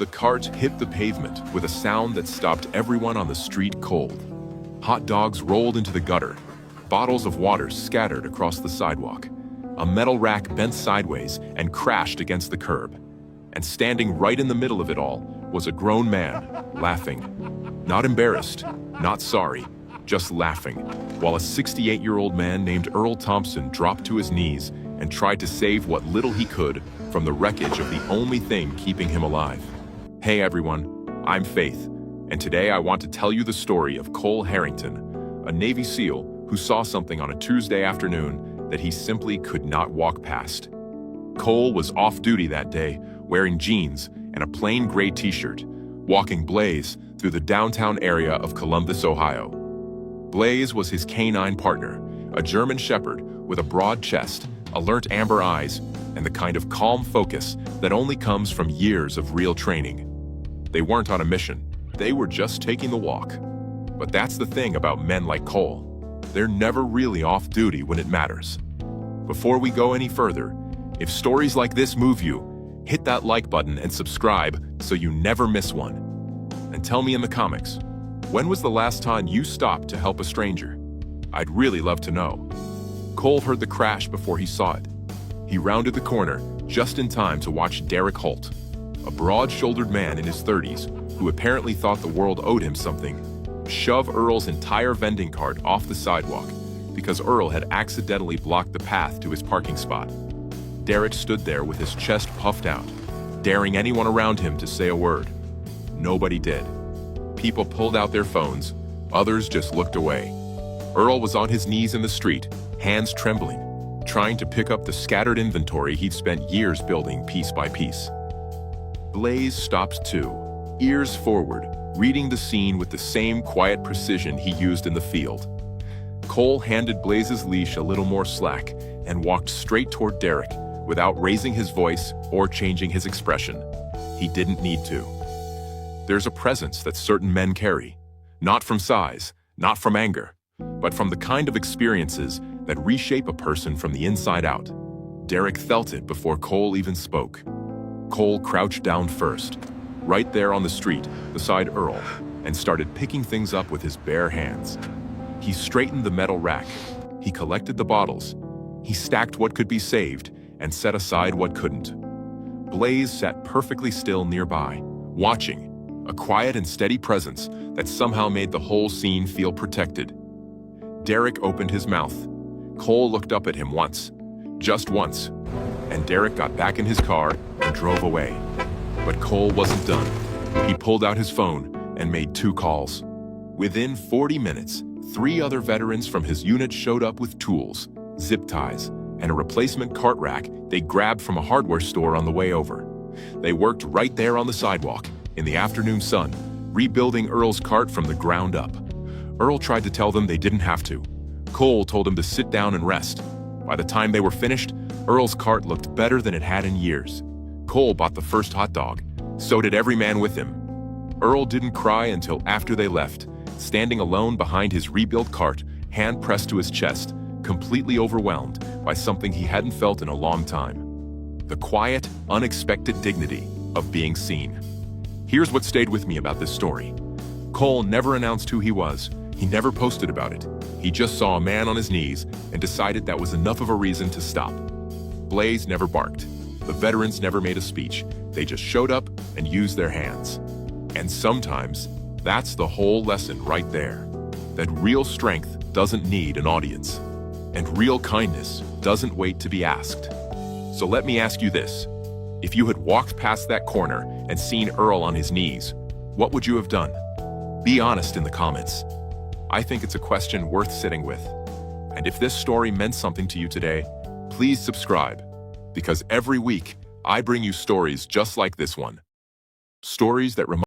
The cart hit the pavement with a sound that stopped everyone on the street cold. Hot dogs rolled into the gutter. Bottles of water scattered across the sidewalk. A metal rack bent sideways and crashed against the curb. And standing right in the middle of it all was a grown man, laughing. Not embarrassed, not sorry, just laughing, while a 68-year-old man named Earl Thompson dropped to his knees and tried to save what little he could from the wreckage of the only thing keeping him alive. Hey everyone, I'm Faith, and today I want to tell you the story of Cole Harrington, a Navy SEAL who saw something on a Tuesday afternoon that he simply could not walk past. Cole was off duty that day, wearing jeans and a plain gray t-shirt, walking Blaze through the downtown area of Columbus, Ohio. Blaze was his canine partner, a German shepherd with a broad chest, alert amber eyes, and the kind of calm focus that only comes from years of real training. They weren't on a mission, they were just taking the walk. But that's the thing about men like Cole. They're never really off duty when it matters. Before we go any further, if stories like this move you, hit that like button and subscribe so you never miss one. And tell me in the comments, when was the last time you stopped to help a stranger? I'd really love to know. Cole heard the crash before he saw it. He rounded the corner just in time to watch Derek Holt, a broad-shouldered man in his 30s who apparently thought the world owed him something, shove Earl's entire vending cart off the sidewalk because Earl had accidentally blocked the path to his parking spot. Derek stood there with his chest puffed out, daring anyone around him to say a word. Nobody did. People pulled out their phones, others just looked away. Earl was on his knees in the street, hands trembling, trying to pick up the scattered inventory he'd spent years building piece by piece. Blaze stopped too, ears forward, reading the scene with the same quiet precision he used in the field. Cole handed Blaze's leash a little more slack and walked straight toward Derek without raising his voice or changing his expression. He didn't need to. There's a presence that certain men carry, not from size, not from anger, but from the kind of experiences that reshape a person from the inside out. Derek felt it before Cole even spoke. Cole crouched down first, right there on the street beside Earl, and started picking things up with his bare hands. He straightened the metal rack. He collected the bottles. He stacked what could be saved and set aside what couldn't. Blaze sat perfectly still nearby, watching, a quiet and steady presence that somehow made the whole scene feel protected. Derek opened his mouth. Cole looked up at him once, just once, and Derek got back in his car and drove away. But Cole wasn't done. He pulled out his phone and made 2 calls. Within 40 minutes, 3 other veterans from his unit showed up with tools, zip ties, and a replacement cart rack they grabbed from a hardware store on the way over. They worked right there on the sidewalk, in the afternoon sun, rebuilding Earl's cart from the ground up. Earl tried to tell them they didn't have to. Cole told him to sit down and rest. By the time they were finished, Earl's cart looked better than it had in years. Cole bought the first hot dog. So did every man with him. Earl didn't cry until after they left, standing alone behind his rebuilt cart, hand pressed to his chest, completely overwhelmed by something he hadn't felt in a long time. The quiet, unexpected dignity of being seen. Here's what stayed with me about this story. Cole never announced who he was. He never posted about it. He just saw a man on his knees and decided that was enough of a reason to stop. Blaze never barked. The veterans never made a speech. They just showed up and used their hands. And sometimes, that's the whole lesson right there. That real strength doesn't need an audience. And real kindness doesn't wait to be asked. So let me ask you this. If you had walked past that corner and seen Earl on his knees, what would you have done? Be honest in the comments. I think it's a question worth sitting with. And if this story meant something to you today, please subscribe, because every week I bring you stories just like this one. Stories that remind